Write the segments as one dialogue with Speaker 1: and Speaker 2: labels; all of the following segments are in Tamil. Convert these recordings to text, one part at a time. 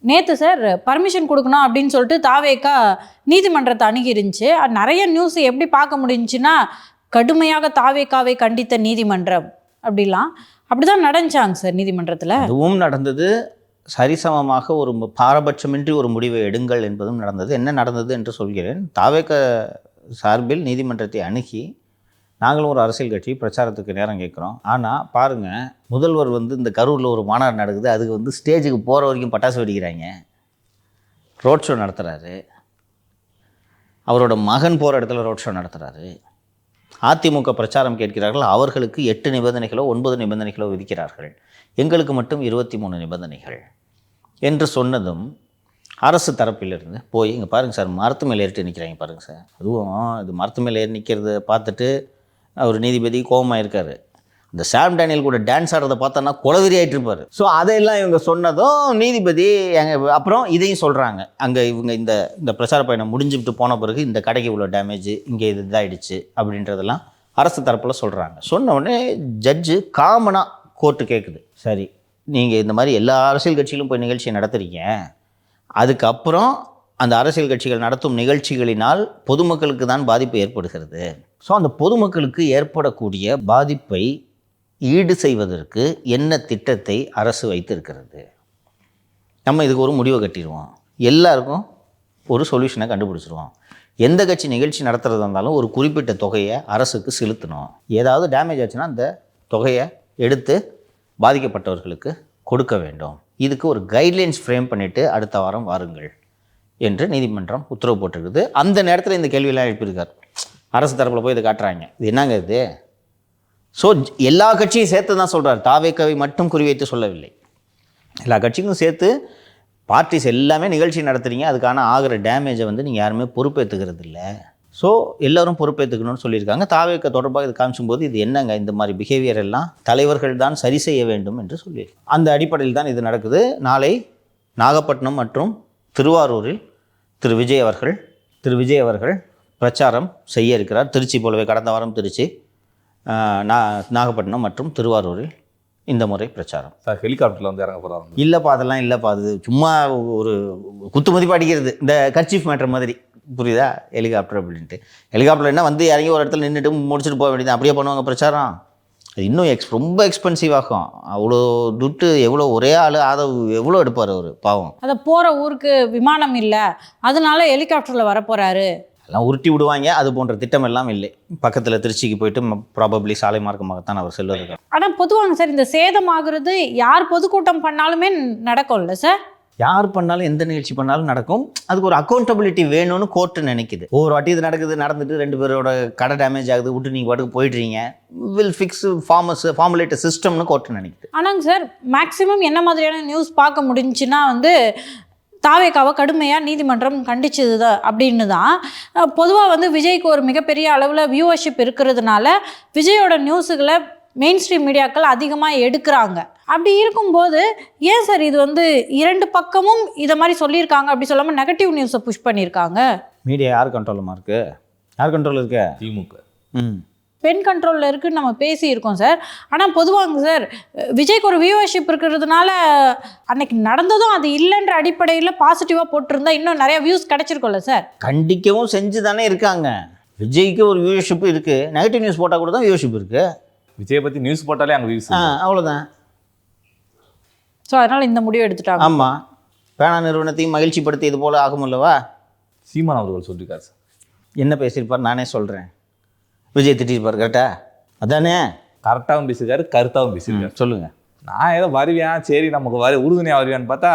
Speaker 1: நேற்று சார் பர்மிஷன் கொடுக்கணும் அப்படின்னு சொல்லிட்டு தாவேக்கா நீதிமன்றத்தை அணுகிருந்துச்சு. நிறைய நியூஸ் எப்படி பார்க்க முடிஞ்சுன்னா, கடுமையாக தாவேக்காவை கண்டித்த நீதிமன்றம் அப்படிதான் நடந்துச்சாங்க சார் நீதிமன்றத்தில்.
Speaker 2: அதுவும் நடந்தது. சரிசமமாக ஒரு பாரபட்சமின்றி ஒரு முடிவை எடுங்கள் என்பதும் நடந்தது. என்ன நடந்தது என்று சொல்கிறேன். தாவேக்கா சார்பில் நீதிமன்றத்தை அணுகி நாங்களும் ஒரு அரசியல் கட்சி பிரச்சாரத்துக்கு நேரம் கேட்குறோம். ஆனால் பாருங்கள், முதல்வர் இந்த கரூரில் ஒரு மாநாடு நடக்குது, அதுக்கு ஸ்டேஜுக்கு போகிற வரைக்கும் பட்டாசு வெடிக்கிறாங்க, ரோட் ஷோ நடத்துகிறாரு, அவரோட மகன் போகிற இடத்துல ரோட் ஷோ நடத்துகிறாரு. அதிமுக பிரச்சாரம் கேட்கிறார்கள், அவர்களுக்கு 8 நிபந்தனைகளோ 9 நிபந்தனைகளோ விதிக்கிறார்கள், எங்களுக்கு மட்டும் 23 நிபந்தனைகள் என்று சொன்னதும் அரசு தரப்பிலிருந்து போய் இங்கே பாருங்கள் சார், மரத்து மேலே ஏறிட்டு நிற்கிறாங்க பாருங்கள் சார். அதுவும் இது மரத்து மேலே ஏறி நிற்கிறத பார்த்துட்டு அவர் நீதிபதி கோபமாக இருக்கார். இந்த சாம் டேனியல் கூட டான்ஸ் ஆடுறதை பார்த்தோன்னா குலவெறி ஆகிட்டு இருப்பார். ஸோ அதையெல்லாம் இவங்க சொன்னதும் நீதிபதி அப்புறம் இதையும் சொல்கிறாங்க, அங்கே இவங்க இந்த பிரச்சார பயணம் முடிஞ்சுட்டு போன பிறகு இந்த கடைக்கு இவ்வளோ டேமேஜ், இங்கே இது இதாகிடுச்சு அப்படின்றதெல்லாம் அரசு தரப்பில் சொல்கிறாங்க. சொன்ன உடனே ஜட்ஜு காமனாக கோர்ட்டு கேட்குது, சரி நீங்கள் இந்த மாதிரி எல்லா அரசியல் கட்சிகளும் போய் நிகழ்ச்சியை நடத்துகிறீங்க, அதுக்கப்புறம் அந்த அரசியல் கட்சிகள் நடத்தும் நிகழ்ச்சிகளினால் பொதுமக்களுக்கு தான் பாதிப்பு ஏற்படுகிறது. ஸோ அந்த பொதுமக்களுக்கு ஏற்படக்கூடிய பாதிப்பை ஈடு செய்வதற்கு என்ன திட்டத்தை அரசு வைத்திருக்கிறது, நம்ம இதுக்கு ஒரு முடிவை கட்டிடுவோம், எல்லாருக்கும் ஒரு சொல்யூஷனை கண்டுபிடிச்சிருவோம். எந்த கட்சி நிகழ்ச்சி நடத்துகிறதா இருந்தாலும் ஒரு குறிப்பிட்ட தொகையை அரசுக்கு செலுத்தணும், ஏதாவது டேமேஜ் ஆச்சுன்னா அந்த தொகையை எடுத்து பாதிக்கப்பட்டவர்களுக்கு கொடுக்க வேண்டும், இதுக்கு ஒரு கைட்லைன்ஸ் ஃப்ரேம் பண்ணிவிட்டு அடுத்த வாரம் வாருங்கள் என்று நீதிமன்றம் உத்தரவு போட்டிருக்குது. அந்த நேரத்தில் இந்த கேள்வியெல்லாம் எழுப்பியிருக்கார். அரசு தரப்பில் போய் இதை காட்டுறாங்க, இது என்னங்க இது. ஸோ எல்லா கட்சியும் சேர்த்து தான் சொல்கிறார், தாவேக்காவை மட்டும் குறிவைத்து சொல்லவில்லை, எல்லா கட்சிக்கும் சேர்த்து. பார்ட்டிஸ் எல்லாமே நிகழ்ச்சி நடத்துகிறீங்க, அதுக்கான ஆகிற டேமேஜை நீங்கள் யாருமே பொறுப்பேற்றுக்கிறது இல்லை, ஸோ எல்லோரும் பொறுப்பேற்றுக்கணும்னு சொல்லியிருக்காங்க. தாவேக்கா தொடர்பாக இது காமிச்சும்போது இது என்னங்க இந்த மாதிரி பிஹேவியர் எல்லாம் தலைவர்கள் தான் சரி செய்ய வேண்டும் என்று சொல்லியிருக்காங்க. அந்த அடிப்படையில் தான் இது நடக்குது. நாளை நாகப்பட்டினம் மற்றும் திருவாரூரில் திரு விஜய் அவர்கள் பிரச்சாரம் செய்ய இருக்கிறார். திருச்சி போலவே கடந்த வாரம் திருச்சி, நாகப்பட்டினம் மற்றும் திருவாரூரில் இந்த முறை பிரச்சாரம்.
Speaker 3: சார் ஹெலிகாப்டரில் இறங்க போகிறாங்க?
Speaker 2: இல்லைப்பா, அதெல்லாம் இல்லைப்பா, அது சும்மா ஒரு குத்து மதிப்பு அடிக்கிறது, இந்த கர்ச்சீஃப் மேட்டர் மாதிரி, புரியுதா? ஹெலிகாப்டர் அப்படின்ட்டு ஹெலிகாப்டர் என்ன இறங்கி ஒரு இடத்துல நின்றுட்டு முடிச்சுட்டு போக வேண்டியது, அப்படியே பண்ணுவாங்க பிரச்சாரம். அது இன்னும் ரொம்ப எக்ஸ்பென்சிவ் ஆகும். அவ்வளோ துட்டு எவ்வளோ ஒரே ஆள் எவ்வளோ எடுப்பார் அவர், பாவம்.
Speaker 1: அதை போகிற ஊருக்கு விமானம் இல்லை, அதனால ஹெலிகாப்டரில் வரப்போகிறாரு,
Speaker 2: எல்லாம் உருட்டி விடுவாங்க. அது போன்ற திட்டம் எல்லாம் இல்லை. பக்கத்தில் திருச்சிக்கு போயிட்டு ப்ராபப்ளி சாலை மார்க்கமாகத்தான் அவர் செல்வது.
Speaker 1: ஆனால் பொதுவாங்க சார், இந்த சேதமாகிறது யார் பொதுக்கூட்டம் பண்ணாலுமே நடக்கும்ல சார்?
Speaker 2: யார் பண்ணாலும் எந்த நிகழ்ச்சி பண்ணாலும் நடக்கும். அதுக்கு ஒரு அக்கௌண்டபிலிட்டி வேணும்னு கோர்ட்டு நினைக்குது. ஒவ்வொரு வாட்டி இது நடந்துட்டு 2 பேரோட கடை டேமேஜ் ஆகுது, விட்டு நீங்கள் பாட்டுக்கு போயிடுறீங்க, வில் ஃபிக்ஸ் ஃபார்முலேட் சிஸ்டம்னு கோர்ட்டு நினைக்குது.
Speaker 1: ஆனாங்க சார், மேக்ஸிமம் என்ன மாதிரியான நியூஸ் பார்க்க முடிஞ்சுன்னா தாவேக்காவை கடுமையாக நீதிமன்றம் கண்டிச்சது தான் அப்படின்னு தான். பொதுவாக விஜய்க்கு ஒரு மிகப்பெரிய அளவில் வியூவர்ஷிப் இருக்கிறதுனால விஜயோட நியூஸுகளை மெயின் ஸ்ட்ரீம் மீடியாக்கள் அதிகமாக எடுக்கிறாங்க. அப்படி இருக்கும்போது ஏன் சார் இது 2 பக்கமும் இதை மாதிரி சொல்லியிருக்காங்க, அப்படி சொல்லாமல் நெகட்டிவ் நியூஸை புஷ் பண்ணியிருக்காங்க?
Speaker 2: மீடியா யார் கண்ட்ரோலுமா இருக்குது? யார் கண்ட்ரோல் இருக்கு?
Speaker 3: திமுக.
Speaker 1: பெண் கண்ட்ரோலில் இருக்குதுன்னு நம்ம பேசியிருக்கோம் சார். ஆனால் பொதுவாங்க சார், விஜய்க்கு ஒரு வியூவர்ஷிப் இருக்கிறதுனால அன்னைக்கு நடந்ததும் அது இல்லைன்ற அடிப்படையில் பாசிட்டிவாக போட்டிருந்தா இன்னும் நிறைய வியூஸ் கிடச்சிருக்கோம்ல சார்.
Speaker 2: கண்டிக்கவும் செஞ்சு தானே இருக்காங்க. விஜய்க்கு ஒரு வியூவர்ஷிப் இருக்குது, நெகட்டிவ் நியூஸ் போட்டால் கூட தான் வியூவர்ஷிப் இருக்குது.
Speaker 3: விஜயை பற்றி நியூஸ் போட்டாலே அங்கே வியூஸ்,
Speaker 2: அவ்வளோதான்.
Speaker 1: ஸோ அதனால் இந்த முடிவு எடுத்துட்டாங்க.
Speaker 2: ஆமாம், பேனா நிறுவனத்தையும் மகிழ்ச்சிப்படுத்தி இது போல் ஆகும்ல்லவா?
Speaker 3: சீமான் அவர்கள் சொல்லியிருக்காரு சார்.
Speaker 2: என்ன பேசியிருப்பார் நானே சொல்கிறேன். விஜய் திட்டிருப்பார், கரெக்டா? அதானே?
Speaker 3: கரெக்டாகவும் பேசியிருக்காரு, கருத்தாகவும் பேசியிருக்காரு.
Speaker 2: சொல்லுங்கள்.
Speaker 3: நான் ஏதோ வருவேன், சரி நமக்கு உறுதுணையாக வருவேன்னு பார்த்தா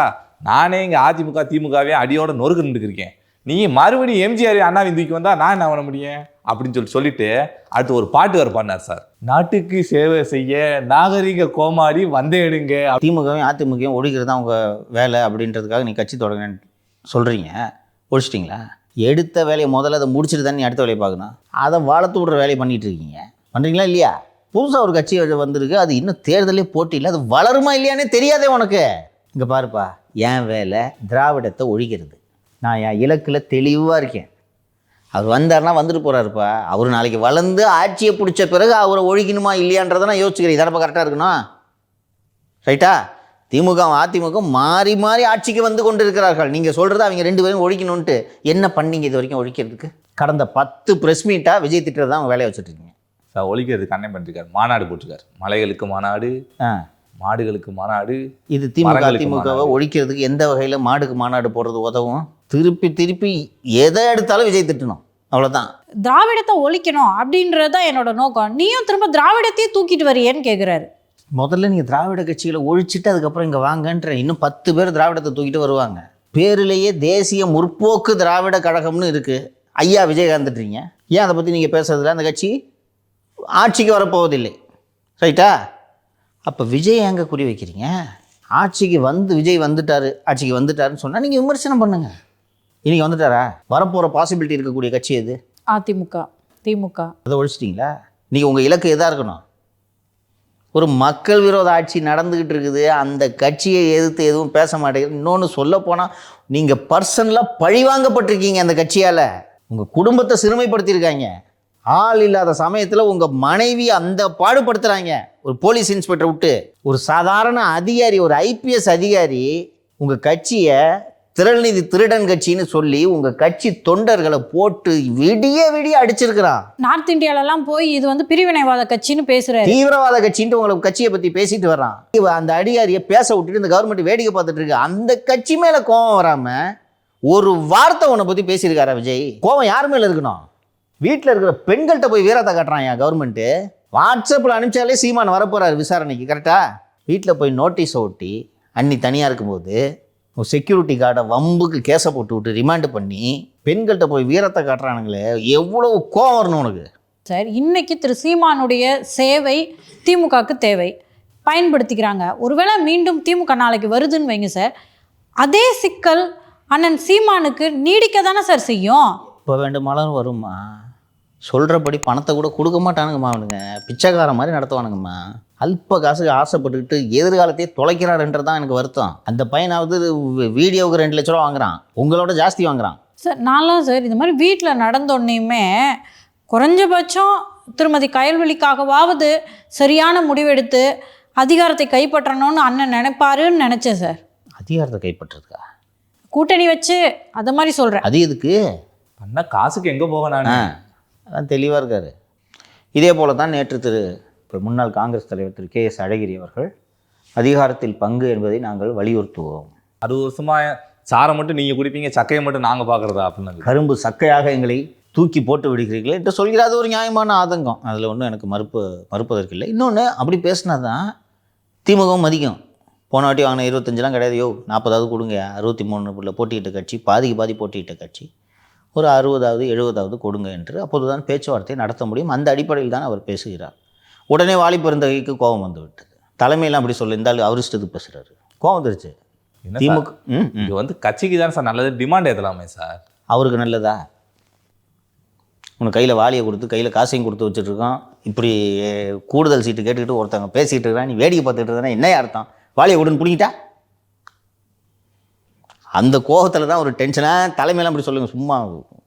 Speaker 3: நானே இங்கே அதிமுக திமுகவே அடியோட நொறுக்கு இருக்கேன். நீ மறுபடியும் எம்ஜிஆர் அண்ணாவின் தூக்கி வந்தால் நான் என்ன பண்ண முடியும் அப்படின்னு சொல்லிட்டு அடுத்து ஒரு பாட்டு வர பண்ணார் சார். நாட்டுக்கு சேவை செய்ய நாகரிக கோமாளி வந்தே எடுங்க.
Speaker 2: திமுகவும் அதிமுகவும் ஒழிக்கிறது தான் அவங்க வேலை அப்படின்றதுக்காக நீ கட்சி தொடங்கினேன்னு சொல்கிறீங்க. ஒழிச்சிட்டிங்களா? எடுத்த வேலையை முதல்ல அதை முடிச்சுட்டு தான் நீ அடுத்த வேலையை பார்க்கணும். அதை வளர்த்து விட்ற வேலையை பண்ணிகிட்டு இருக்கீங்க. பண்ணுறீங்களா இல்லையா? புதுசாக ஒரு கட்சி வந்திருக்கு, அது இன்னும் தேர்தலே போட்டியில், அது வளருமா இல்லையானே தெரியாதே உனக்கு. இங்கே பாருப்பா, என் வேலை திராவிடத்தை ஒழிக்கிறது. நான் என் இலக்கில் தெளிவாக இருக்கேன். அவர் வந்தார்னா வந்துட்டு போகிறாருப்பா. அவர் நாளைக்கு வளர்ந்து ஆட்சியை பிடிச்ச பிறகு அவரை ஒழிக்கணுமா இல்லையான்றதை நான் யோசிச்சுக்கிறேன். இதனப்பா கரெக்டாக இருக்கணும், ரைட்டா? திமுக அதிமுக மாறி மாறி ஆட்சிக்கு வந்து கொண்டு இருக்கிறார்கள். நீங்கள் சொல்கிறது அவங்க 2 பேரும் ஒழிக்கணும்ன்ட்டு என்ன பண்ணீங்க இது வரைக்கும் ஒழிக்கிறதுக்கு? கடந்த 10 ப்ரெஸ் மீட்டாக விஜய் திட்டத்தை தான் அவங்க வேலையை வச்சுட்ருக்கீங்க.
Speaker 3: சார் ஒழிக்கிறதுக்கு அண்ணன் பண்ணிருக்காரு, மாநாடு போட்டிருக்காரு. மலைகளுக்கு மாநாடு, மாடுகளுக்கு மாநாடு.
Speaker 2: இது திமுக அதிமுகவை ஒழிக்கிறதுக்கு எந்த வகையில் மாடுக்கு மாநாடு போடுறது உதவும்? திருப்பி திருப்பி எதை எடுத்தாலும் விஜய் திட்டணும், அவ்வளோதான்.
Speaker 1: திராவிடத்தை ஒழிக்கணும் அப்படின்றது தான் என்னோட நோக்கம். நீயும் திரும்ப திராவிடத்தையே தூக்கிட்டு வரியேன்னு கேட்குறாரு.
Speaker 2: முதல்ல நீங்கள் திராவிட கட்சிகளை ஒழிச்சிட்டு அதுக்கப்புறம் இங்கே வாங்கன்ற இன்னும் 10 பேர் திராவிடத்தை தூக்கிட்டு வருவாங்க. பேரிலேயே தேசிய முற்போக்கு திராவிட கழகம்னு இருக்குது. ஐயா விஜயகாந்த்ன்றீங்க, ஏன் அதை பற்றி நீங்கள் பேசுறதில்ல? அந்த கட்சி ஆட்சிக்கு வரப்போவதில்லை, ரைட்டா? அப்போ விஜய் எங்கே குறி வைக்கிறீங்க? ஆட்சிக்கு விஜய் வந்துட்டார், ஆட்சிக்கு வந்துட்டாருன்னு சொன்னால் நீங்கள் விமர்சனம் பண்ணுங்கள். இன்றைக்கி வந்துட்டாரா? வரப்போகிற பாசிபிலிட்டி இருக்கக்கூடிய கட்சி எது?
Speaker 1: அதிமுக, திமுக. அதை
Speaker 2: ஒழிச்சிட்டிங்களா? இன்றைக்கி உங்கள் இலக்கு எதாக இருக்கணும்? ஒரு மக்கள் விரோத ஆட்சி நடந்துக்கிட்டு இருக்குது, அந்த கட்சியை எதிர்த்து எதுவும் பேச மாட்டேங்குது. இன்னொன்று சொல்ல போனால் நீங்கள் பர்சனலாக பழிவாங்கப்பட்டிருக்கீங்க அந்த கட்சியால். உங்கள் குடும்பத்தை சிறுமைப்படுத்தியிருக்காங்க. ஆள் இல்லாத சமயத்தில் உங்கள் மனைவி அந்த பாடுபடுத்துகிறாங்க. ஒரு போலீஸ் இன்ஸ்பெக்டர் விட்டு ஒரு சாதாரண அதிகாரி, ஒரு ஐபிஎஸ் அதிகாரி உங்கள் கட்சியை திரள்நிதி திருடன் கட்சின்னு சொல்லி உங்கள் கட்சி தொண்டர்களை போட்டு விடிய அடிச்சிருக்கிறான்.
Speaker 1: நார்த் இந்தியாலெல்லாம் போய் இது வந்து பிரிவினைவாத கட்சின்னு பேசுகிறாரு,
Speaker 2: தீவிரவாத கட்சின்ட்டு உங்களுக்கு கட்சியை பற்றி பேசிட்டு வர்றான். அந்த அதிகாரியை பேச விட்டுட்டு இந்த கவர்மெண்ட் வேடிக்கை பார்த்துட்டு இருக்கு. அந்த கட்சி மேலே கோபம் வராமல் ஒரு வார்த்தை உன்னை பற்றி பேசியிருக்காரா விஜய்? கோபம் யார் மேலே இருக்கணும்? வீட்டில் இருக்கிற பெண்கள்கிட்ட போய் வீரத்தை காட்டுறான் கவர்மெண்ட்டு. வாட்ஸ்அப்பில் அனுப்பிச்சாலே சீமான் வரப்போகிறார் விசாரணைக்கு, கரெக்டாக? வீட்டில் போய் நோட்டீஸை ஒட்டி அன்னி தனியாக இருக்கும்போது ஒரு செக்யூரிட்டி கார்டை வம்புக்கு கேஸை போட்டு விட்டு ரிமாண்டு பண்ணி பெண்கள்கிட்ட போய் வீரத்தை காட்டுறானுங்களே, எவ்வளோ கோவம் வரணும் உனக்கு?
Speaker 1: சார், இன்னைக்கு திரு சீமானுடைய சேவை திமுகவுக்கு தேவை, பயன்படுத்திக்கிறாங்க. ஒருவேளை மீண்டும் திமுக நாளைக்கு வருதுன்னு வைங்க சார், அதே சிக்கல் அண்ணன் சீமானுக்கு நீடிக்க தானே சார் செய்யும்.
Speaker 2: இப்போ வேண்டுமானாலும் வருமா? சொல்கிறபடி பணத்தை கூட கொடுக்க மாட்டானுங்கம்மா அவனுங்க, பிச்சைக்கார மாதிரி நடத்துவானுங்கம்மா. அல்ப காசுக்கு ஆசைப்பட்டுக்கிட்டு எதிர்காலத்தையே தொலைக்கிறாருன்றது தான் எனக்கு வருத்தம். அந்த பையனாவது வீடியோவுக்கு 2 லட்ச ரூபா வாங்குறான், உங்களோட ஜாஸ்தி வாங்குறான்.
Speaker 1: சார், நான்லாம் சார் இந்த மாதிரி வீட்டில் நடந்தோடனையுமே குறைஞ்சபட்சம் திருமதி கயல்வெளிக்காகவாவது சரியான முடிவெடுத்து அதிகாரத்தை கைப்பற்றணும்னு அண்ணன் நினைப்பாருன்னு நினச்சேன் சார்.
Speaker 2: அதிகாரத்தை கைப்பற்றுறதுக்கா?
Speaker 1: கூட்டணி வச்சு அதை மாதிரி சொல்கிறேன்.
Speaker 2: அது எதுக்கு?
Speaker 3: பண்ண காசுக்கு எங்கே போக? நான்
Speaker 2: அதான் தெளிவாக இருக்கார். இதே போல தான் நேற்று முன்னாள் காங்கிரஸ் தலைவர் திரு KS அழகிரி அவர்கள் அதிகாரத்தில் பங்கு என்பதை நாங்கள் வலியுறுத்துவோம்.
Speaker 3: 60 வருஷமாக சாரை மட்டும் நீங்கள் குடிப்பீங்க, சக்கையை மட்டும் நாங்கள் பார்க்குறதா அப்படின்னு.
Speaker 2: கரும்பு சக்கையாக எங்களை தூக்கி போட்டு விடுகிறீர்களே என்று சொல்கிறது ஒரு நியாயமான ஆதங்கம். அதில் ஒன்றும் எனக்கு மறுப்பதற்கு இல்லை. இன்னொன்று, அப்படி பேசினா தான் திமுகவும் மதிக்கும். போன வாட்டி வாங்கின 25 கிடையாது, 40 கொடுங்க. 63 போட்டியிட்ட கட்சி, பாதிக்கு பாதி போட்டியிட்ட கட்சி, ஒரு 60 70 கொடுங்க என்று அப்போதுதான் பேச்சுவார்த்தை நடத்த முடியும். அந்த அடிப்படையில் தான் அவர் பேசுகிறார். உடனே வாலி பெருந்தகைக்கு கோபம் வந்து விட்டது. தலைமையெல்லாம் அப்படி சொல்ல, இருந்தாலும் அவர் இஷ்டத்துக்கு பேசுகிறாரு, கோபம் வந்துருச்சு. திமுக
Speaker 3: இது வந்து கட்சிக்கு தான் சார் நல்லது, டிமாண்ட் ஏற்றலாமே சார்.
Speaker 2: அவருக்கு நல்லதா? உனக்கு கையில் வாலியை கொடுத்து கையில் காசையும் கொடுத்து வச்சுட்ருக்கோம், இப்படி கூடுதல் சீட்டு கேட்டுக்கிட்டு ஒருத்தவங்க பேசிகிட்டு இருக்கிறான், நீ வேடிக்கை பார்த்துட்டு இருந்தா என்ன அர்த்தம்? வாலியை கொடுன்னு பிடிக்கிட்டா? அந்த கோபத்தில் தான் ஒரு டென்ஷனாக தலைமையெல்லாம் அப்படி சொல்லுங்கள், சும்மா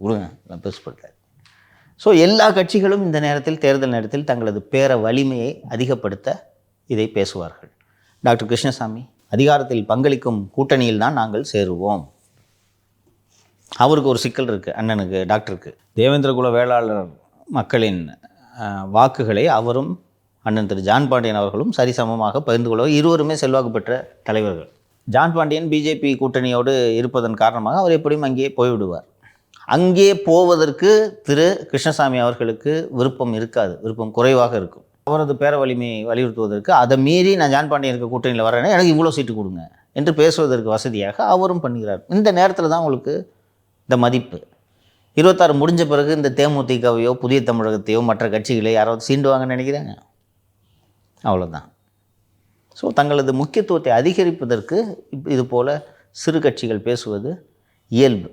Speaker 2: விடுங்க, நான் பேசப்பட்டார். ஸோ எல்லா கட்சிகளும் இந்த நேரத்தில், தேர்தல் நேரத்தில் தங்களது பேர வலிமையை அதிகப்படுத்த இதை பேசுவார்கள். டாக்டர் கிருஷ்ணசாமி, அதிகாரத்தில் பங்களிக்கும் கூட்டணியில் தான் நாங்கள் சேருவோம். அவருக்கு ஒரு சிக்கல் இருக்குது, அண்ணனுக்கு, டாக்டருக்கு. தேவேந்திரகுல வேளாளர் மக்களின் வாக்குகளை அவரும் அண்ணன் திரு ஜான் பாண்டியன் அவர்களும் சரிசமமாக பகிர்ந்து கொள்வார். இருவருமே செல்வாக்கு பெற்ற தலைவர்கள். ஜான் பாண்டியன் பிஜேபி கூட்டணியோடு இருப்பதன் காரணமாக அவர் எப்படியும் அங்கே போய்விடுவார். அங்கே போவதற்கு திரு கிருஷ்ணசாமி அவர்களுக்கு விருப்பம் இருக்காது, விருப்பம் குறைவாக இருக்கும். அவரது பேர வலிமையை வலியுறுத்துவதற்கு அதை மீறி நான் ஜான் பாண்டியனுக்கு கூட்டணியில் வரேன்னா எனக்கு இவ்வளோ சீட்டு கொடுங்க என்று பேசுவதற்கு வசதியாக அவரும் பண்ணுகிறார். இந்த நேரத்தில் தான் உங்களுக்கு இந்த மதிப்பு. 26 முடிஞ்ச பிறகு இந்த தேமுதிகவையோ புதிய தமிழகத்தையோ மற்ற கட்சிகளை யாராவது சீண்டுவாங்கன்னு நினைக்கிறாங்க, அவ்வளோதான். ஸோ தங்களது முக்கியத்துவத்தை அதிகரிப்பதற்கு இது போல் சிறு கட்சிகள் பேசுவது இயல்பு.